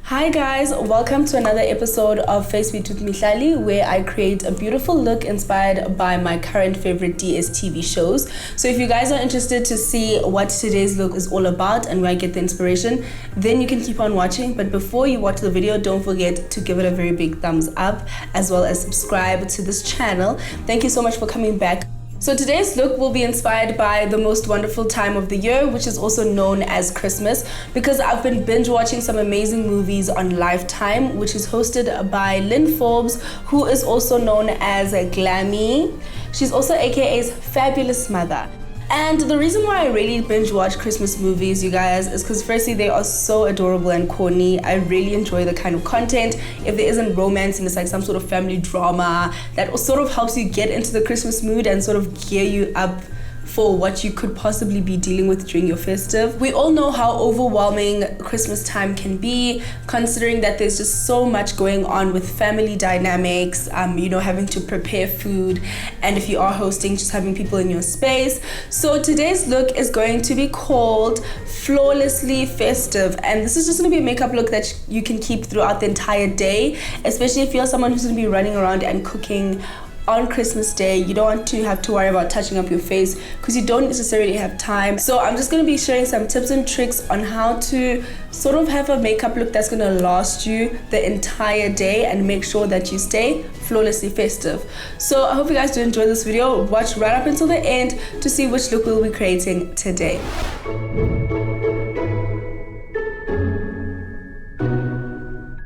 Hi guys, welcome to another episode of Facebeat with Mihlali, where I create a beautiful look inspired by my current favorite DStv shows. So if you guys are interested to see what today's look is all about and where I get the inspiration, then you can keep on watching. But before you watch the video, don't forget to give it a very big thumbs up, as well as subscribe to this channel. Thank you so much for coming back. So today's look will be inspired by the most wonderful time of the year, which is also known as Christmas, because I've been binge watching some amazing movies on Lifetime, which is hosted by Lynn Forbes, who is also known as Glammy. She's also AKA's fabulous mother. And the reason why I really binge watch Christmas movies, you guys, is because firstly, they are so adorable and corny. I really enjoy the kind of content. If there isn't romance and it's like some sort of family drama, that sort of helps you get into the Christmas mood and sort of gear you up for what you could possibly be dealing with during your festive. We all know how overwhelming Christmas time can be, considering that there's just so much going on with family dynamics, having to prepare food, and if you are hosting, just having people in your space. So today's look is going to be called Flawlessly Festive, and this is just going to be a makeup look that you can keep throughout the entire day, especially if you're someone who's going to be running around and cooking on Christmas Day. You don't want to have to worry about touching up your face because you don't necessarily have time. So I'm just going to be sharing some tips and tricks on how to sort of have a makeup look that's going to last you the entire day and make sure that you stay flawlessly festive. So I hope you guys do enjoy this video. Watch right up until the end to see which look we'll be creating today.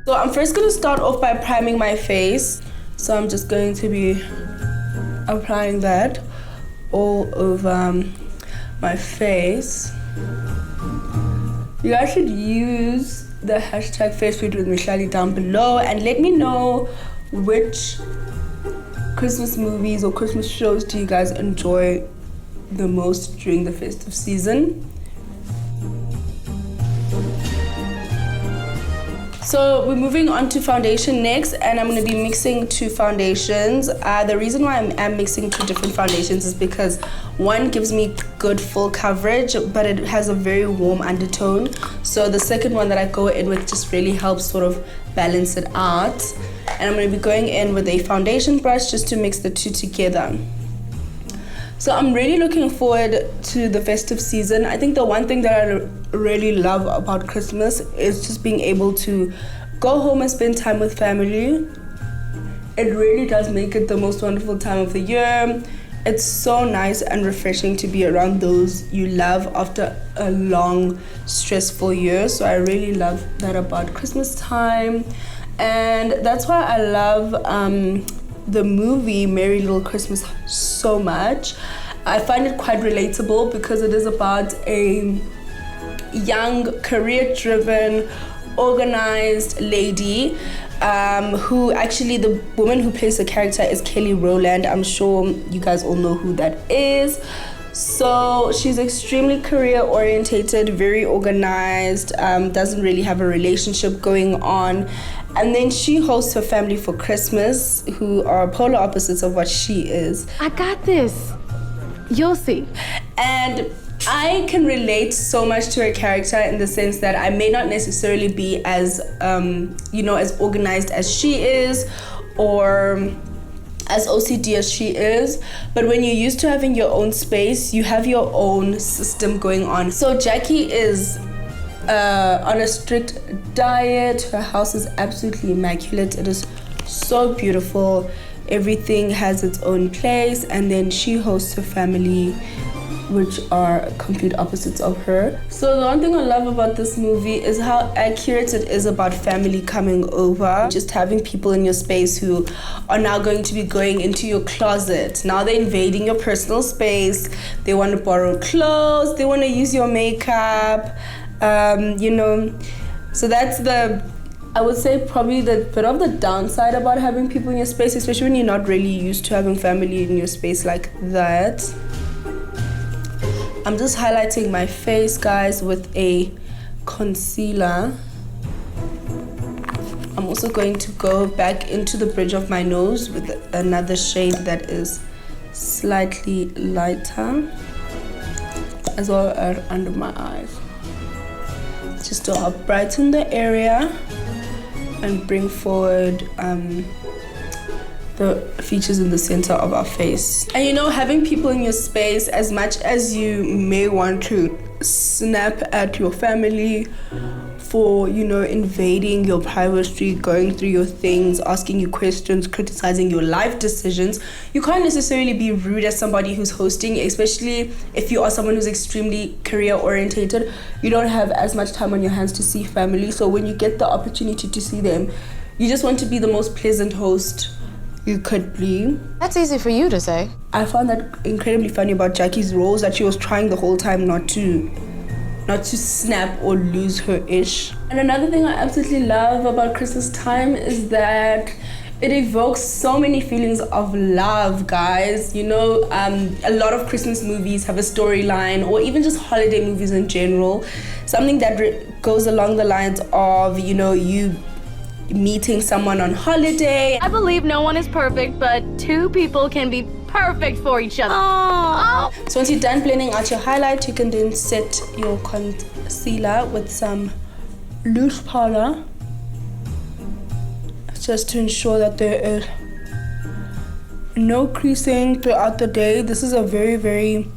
So I'm first going to start off by priming my face. So I'm just going to be applying that all over my face. You guys should use the hashtag Facebeat with Mihlali down below and let me know which Christmas movies or Christmas shows do you guys enjoy the most during the festive season. So we're moving on to foundation next, and I'm going to be mixing two foundations. The reason why I'm mixing two different foundations is because one gives me good full coverage, but it has a very warm undertone. So the second one that I go in with just really helps sort of balance it out. And I'm going to be going in with a foundation brush just to mix the two together. So I'm really looking forward to the festive season. I think the one thing that I really love about Christmas is just being able to go home and spend time with family. It really does make it the most wonderful time of the year. It's so nice and refreshing to be around those you love after a long, stressful year. So I really love that about Christmas time. And that's why I love the movie Merry Liddle Christmas so much. I find it quite relatable because it is about a young, career-driven, organized lady who actually, the woman who plays the character is Kelly Rowland. I'm sure you guys all know who that is. So she's extremely career-orientated, very organized, doesn't really have a relationship going on. And then she hosts her family for Christmas, who are polar opposites of what she is. I got this. You'll see. And I can relate so much to her character in the sense that I may not necessarily be as, as organized as she is or as OCD as she is, but when you're used to having your own space, you have your own system going on. So Jackie is on a strict diet. Her house is absolutely immaculate. It is so beautiful. Everything has its own place, and then she hosts her family, which are complete opposites of her. So the one thing I love about this movie is how accurate it is about family coming over. Just having people in your space who are now going to be going into your closet. Now they're invading your personal space. They want to borrow clothes. They want to use your makeup. So that's I would say probably the bit of the downside about having people in your space, especially when you're not really used to having family in your space like that. I'm just highlighting my face, guys, with a concealer. I'm also going to go back into the bridge of my nose with another shade that is slightly lighter, as well as under my eyes, just to help brighten the area. and bring forward the features in the center of our face. And you know, having people in your space, as much as you may want to snap at your family for, you know, invading your privacy, going through your things, asking you questions, criticizing your life decisions, you can't necessarily be rude as somebody who's hosting, especially if you are someone who's extremely career orientated. You don't have as much time on your hands to see family, so when you get the opportunity to see them, you just want to be the most pleasant host you could be. That's easy for you to say. I found that incredibly funny about Jackie's roles, that she was trying the whole time not to snap or lose her ish. And another thing I absolutely love about Christmas time is that it evokes so many feelings of love, guys. You know, a lot of Christmas movies have a storyline, or even just holiday movies in general, something that goes along the lines of, you know, you meeting someone on holiday. I believe no one is perfect, but two people can be perfect for each other. Oh. So once you're done blending out your highlight, you can then set your concealer with some loose powder, just to ensure that there is no creasing throughout the day. This is a very, very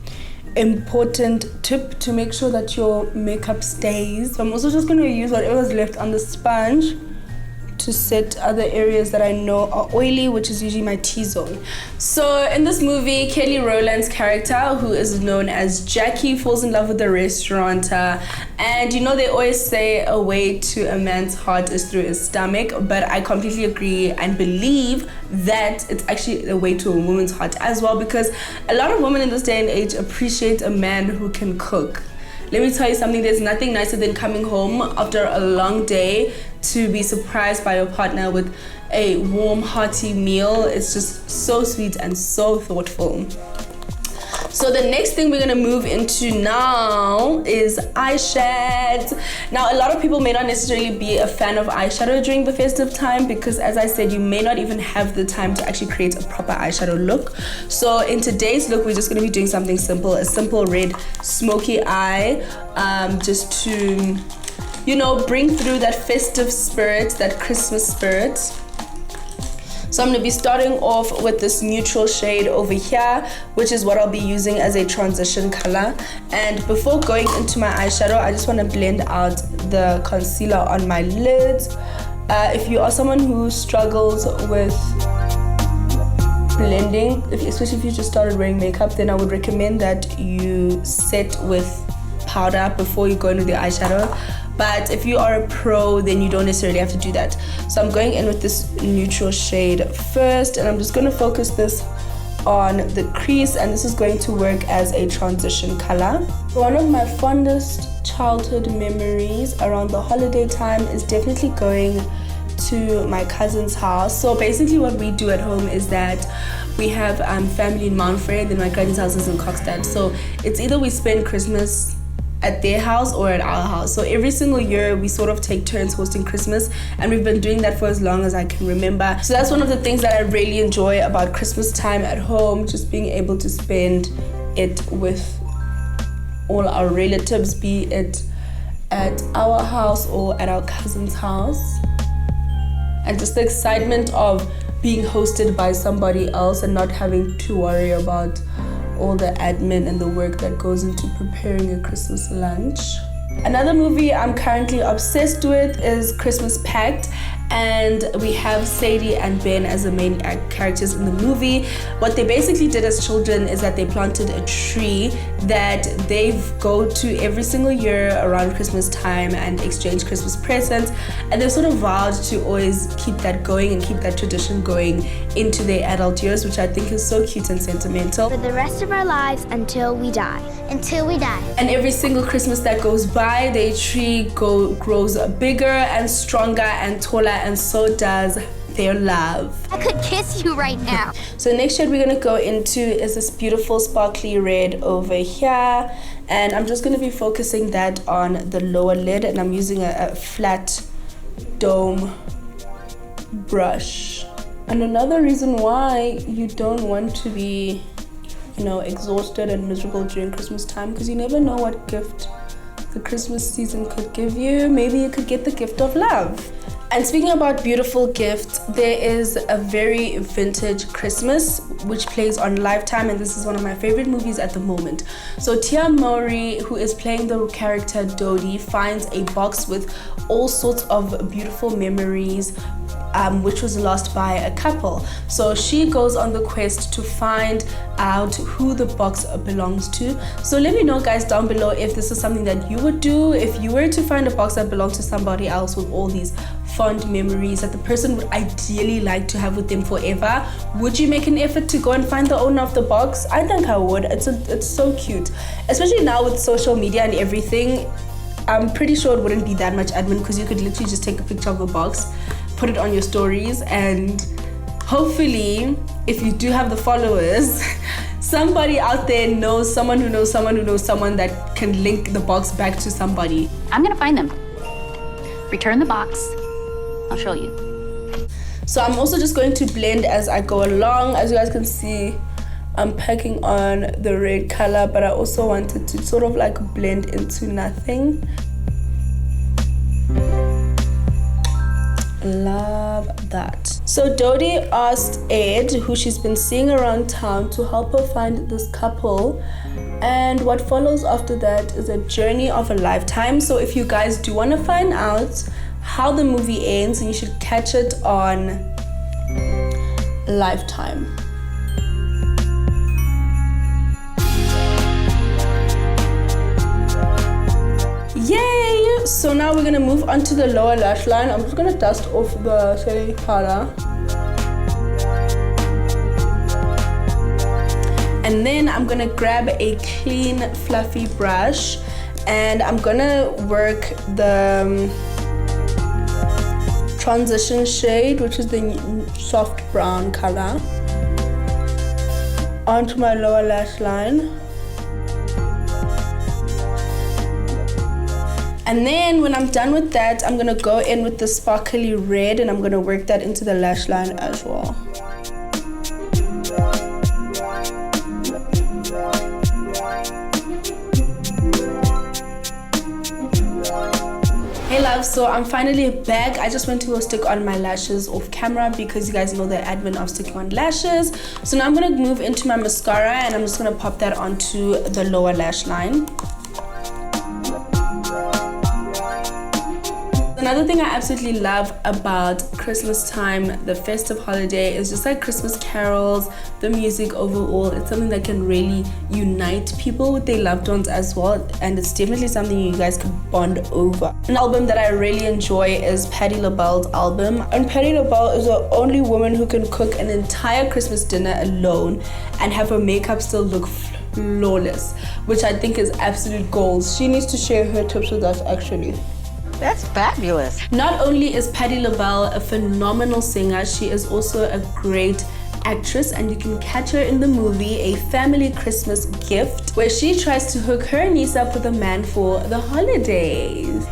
important tip to make sure that your makeup stays. So I'm also just going to use whatever's left on the sponge to set other areas that I know are oily, which is usually my T-zone. So in this movie, Kelly Rowland's character, who is known as Jackie, falls in love with the restaurateur. And you know, they always say a way to a man's heart is through his stomach, but I completely agree and believe that it's actually a way to a woman's heart as well, because a lot of women in this day and age appreciate a man who can cook. Let me tell you something, there's nothing nicer than coming home after a long day to be surprised by your partner with a warm, hearty meal. It's just so sweet and so thoughtful. So the next thing we're gonna move into now is eyeshadows. Now, a lot of people may not necessarily be a fan of eyeshadow during the festive time, because as I said, you may not even have the time to actually create a proper eyeshadow look. So in today's look, we're just gonna be doing something simple, a simple red smoky eye, just to, you know, bring through that festive spirit, that Christmas spirit. So I'm going to be starting off with this neutral shade over here, which is what I'll be using as a transition color. And before going into my eyeshadow, I just want to blend out the concealer on my lids. If you are someone who struggles with blending, especially if you just started wearing makeup, then I would recommend that you set with powder before you go into the eyeshadow. But if you are a pro, then you don't necessarily have to do that. So I'm going in with this neutral shade first, and I'm just going to focus this on the crease, and this is going to work as a transition color. One of my fondest childhood memories around the holiday time is definitely going to my cousin's house. So basically what we do at home is that we have family in Mount Frere, and then my granny's house is in Kokstad. So it's either we spend Christmas at their house or at our house. So every single year we sort of take turns hosting Christmas, and we've been doing that for as long as I can remember. So that's one of the things that I really enjoy about Christmas time at home, just being able to spend it with all our relatives, be it at our house or at our cousin's house. And just the excitement of being hosted by somebody else and not having to worry about all the admin and the work that goes into preparing a Christmas lunch. Another movie I'm currently obsessed with is Christmas Pact, and we have Sadie and Ben as the main characters in the movie. What they basically did as children is that they planted a tree that they go to every single year around Christmas time and exchange Christmas presents, and they sort of vowed to always keep that going and keep that tradition going into their adult years, which I think is so cute and sentimental. For the rest of our lives until we die. Until we die. And every single Christmas that goes by, their tree grows bigger and stronger and taller, and so does their love. I could kiss you right now. So the next shade we're gonna go into is this beautiful sparkly red over here, and I'm just gonna be focusing that on the lower lid, and I'm using a flat dome brush. And another reason why you don't want to be, you know, exhausted and miserable during Christmas time, because you never know what gift the Christmas season could give you. Maybe you could get the gift of love. And speaking about beautiful gifts, there is a very vintage Christmas which plays on Lifetime, and this is one of my favorite movies at the moment. So Tia Mowry, who is playing the character Dodie, finds a box with all sorts of beautiful memories which was lost by a couple. So she goes on the quest to find out who the box belongs to. So let me know, guys, down below if this is something that you would do if you were to find a box that belonged to somebody else with all these fond memories that the person would ideally like to have with them forever. Would you make an effort to go and find the owner of the box? I think I would. It's so cute, especially now with social media and everything. I'm pretty sure it wouldn't be that much admin, because you could literally just take a picture of the box, put it on your stories, and hopefully, if you do have the followers, somebody out there knows someone who knows someone who knows someone that can link the box back to somebody. I'm gonna find them. Return the box. I'll show you. So I'm also just going to blend as I go along. As you guys can see, I'm packing on the red color, but I also wanted to sort of like blend into nothing. Love that. So Dodie asked Ed, who she's been seeing around town, to help her find this couple, and what follows after that is a journey of a lifetime. So if you guys do want to find out how the movie ends, you should catch it on Lifetime. Yay! So now we're gonna move on to the lower lash line. I'm just gonna dust off the setting powder. And then I'm gonna grab a clean, fluffy brush, and I'm gonna work the transition shade, which is the soft brown color, onto my lower lash line. And then when I'm done with that, I'm gonna go in with the sparkly red, and I'm gonna work that into the lash line as well. Hey love, so I'm finally back. I just went to go stick on my lashes off camera because you guys know the admin of sticking on lashes. So now I'm gonna move into my mascara, and I'm just gonna pop that onto the lower lash line. Another thing I absolutely love about Christmas time, the festive holiday, is just like Christmas carols, the music overall. It's something that can really unite people with their loved ones as well, and it's definitely something you guys can bond over. An album that I really enjoy is Patty Labelle's album, and Patty Labelle is the only woman who can cook an entire Christmas dinner alone and have her makeup still look flawless, which I think is absolute goals. She needs to share her tips with us actually. That's fabulous. Not only is Patty Labelle a phenomenal singer, she is also a great actress, and you can catch her in the movie A Family Christmas Gift, where she tries to hook her niece up with a man for the holidays.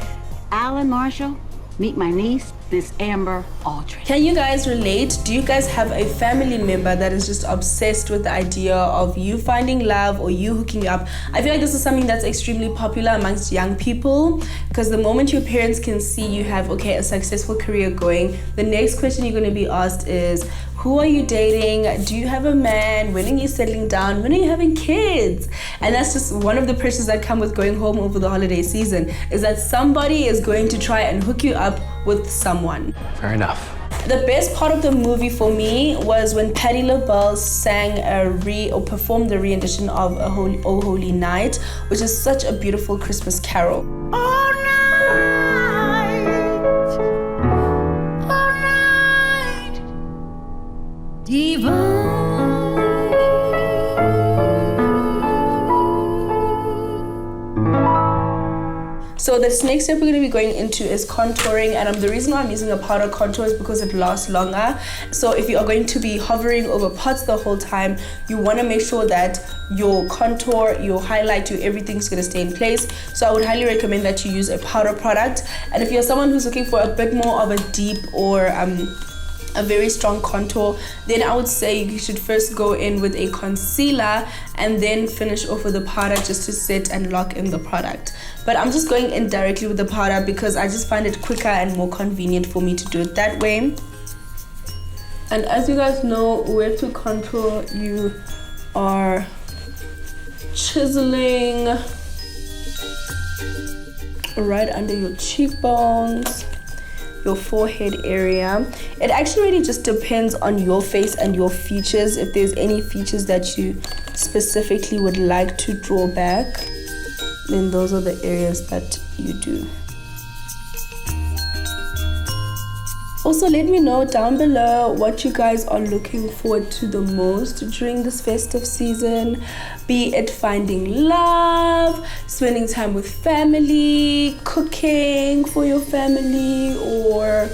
Alan Marshall, meet my niece, Miss Amber Aldridge. Can you guys relate? Do you guys have a family member that is just obsessed with the idea of you finding love or you hooking up? I feel like this is something that's extremely popular amongst young people, because the moment your parents can see you have, okay, a successful career going, the next question you're going to be asked is, who are you dating? Do you have a man? When are you settling down? When are you having kids? And that's just one of the pressures that come with going home over the holiday season, is that somebody is going to try and hook you up with someone. Fair enough. The best part of the movie for me was when Patty Labelle sang performed the rendition of Oh Holy Night, which is such a beautiful Christmas carol. So this next step we're going to be going into is contouring, and the reason why I'm using a powder contour is because it lasts longer. So if you are going to be hovering over pots the whole time, you want to make sure that your contour, your highlight, your everything's going to stay in place. So I would highly recommend that you use a powder product. And if you're someone who's looking for a bit more of a deep or a very strong contour, then I would say you should first go in with a concealer and then finish off with a powder just to set and lock in the product. But I'm just going in directly with the powder because I just find it quicker and more convenient for me to do it that way. And as you guys know, where to contour, you are chiseling right under your cheekbones, your forehead area. It actually really just depends on your face and your features. If there's any features that you specifically would like to draw back, then those are the areas that you do. Also, let me know down below what you guys are looking forward to the most during this festive season. Be it finding love, spending time with family, cooking for your family, or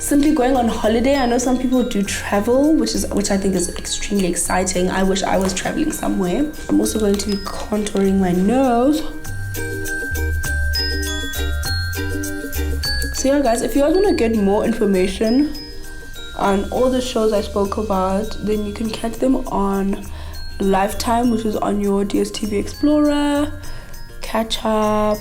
simply going on holiday. I know some people do travel, which I think is extremely exciting. I wish I was traveling somewhere. I'm also going to be contouring my nose. So yeah guys, if you guys want to get more information on all the shows I spoke about, then you can catch them on Lifetime, which is on your DStv Explorer, Catch Up.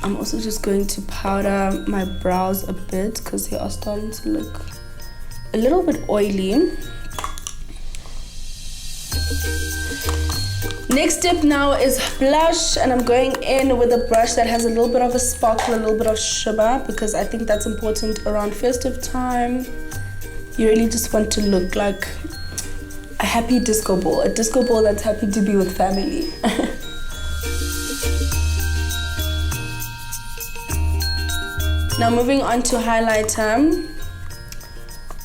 I'm also just going to powder my brows a bit because they are starting to look a little bit oily. Next step now is blush, and I'm going in with a brush that has a little bit of a sparkle, a little bit of shimmer, because I think that's important around festive time. You really just want to look like a happy disco ball, a disco ball that's happy to be with family. Now moving on to highlighter.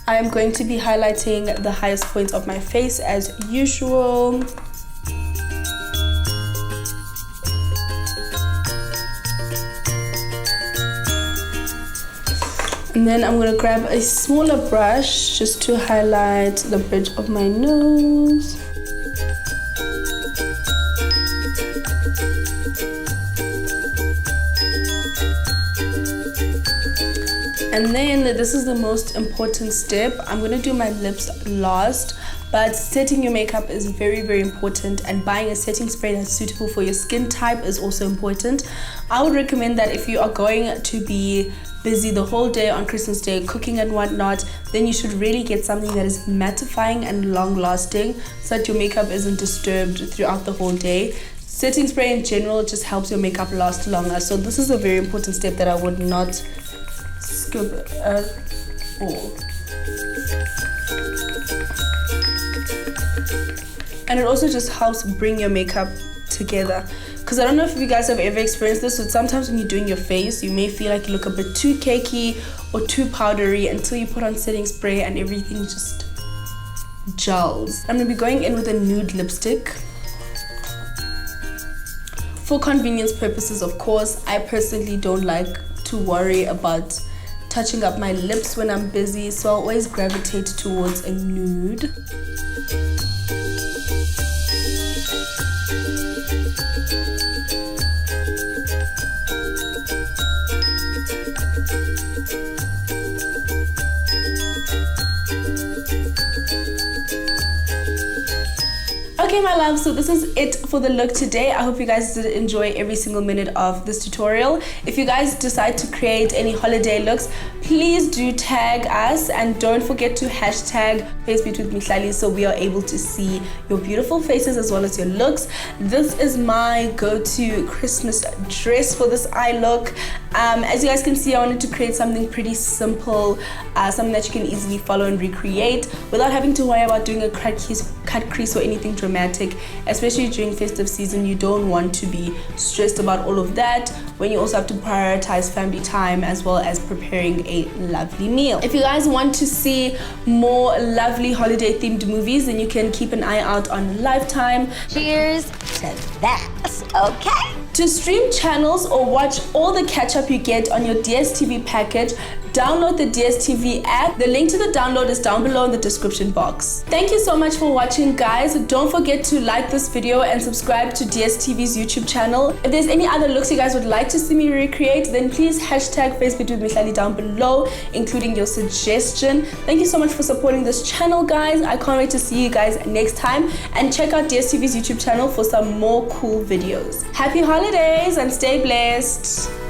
I am going to be highlighting the highest points of my face as usual. And then I'm gonna grab a smaller brush just to highlight the bridge of my nose. And then this is the most important step. I'm gonna do my lips last, but setting your makeup is very, very important, and buying a setting spray that's suitable for your skin type is also important. I would recommend that if you are going to be busy the whole day on Christmas Day, cooking and whatnot, then you should really get something that is mattifying and long lasting so that your makeup isn't disturbed throughout the whole day. Setting spray in general just helps your makeup last longer, so this is a very important step that I would not skip at all. And it also just helps bring your makeup together, because I don't know if you guys have ever experienced this, but sometimes when you're doing your face, you may feel like you look a bit too cakey or too powdery until you put on setting spray and everything just gels. I'm going to be going in with a nude lipstick. For convenience purposes, of course, I personally don't like to worry about touching up my lips when I'm busy, so I always gravitate towards a nude. Okay my love, so this is it for the look today. I hope you guys did enjoy every single minute of this tutorial. If you guys decide to create any holiday looks, please do tag us, and don't forget to hashtag Facebeat with Mihlali so we are able to see your beautiful faces as well as your looks. This is my go-to Christmas dress for this eye look. As you guys can see, I wanted to create something pretty simple, something that you can easily follow and recreate without having to worry about doing a cut crease or anything dramatic. Especially during festive season, you don't want to be stressed about all of that when you also have to prioritize family time as well as preparing a lovely meal. If you guys want to see more lovely holiday themed movies, then you can keep an eye out on Lifetime. Cheers to that, okay? To stream channels or watch all the catch-up you get on your DStv package, download the DStv app. The link to the download is down below in the description box. Thank you so much for watching, guys. Don't forget to like this video and subscribe to DStv's YouTube channel. If there's any other looks you guys would like to see me recreate, then please hashtag Facebeat with Mihlali down below, including your suggestion. Thank you so much for supporting this channel, guys. I can't wait to see you guys next time, and check out DStv's YouTube channel for some more cool videos. Happy holidays and stay blessed.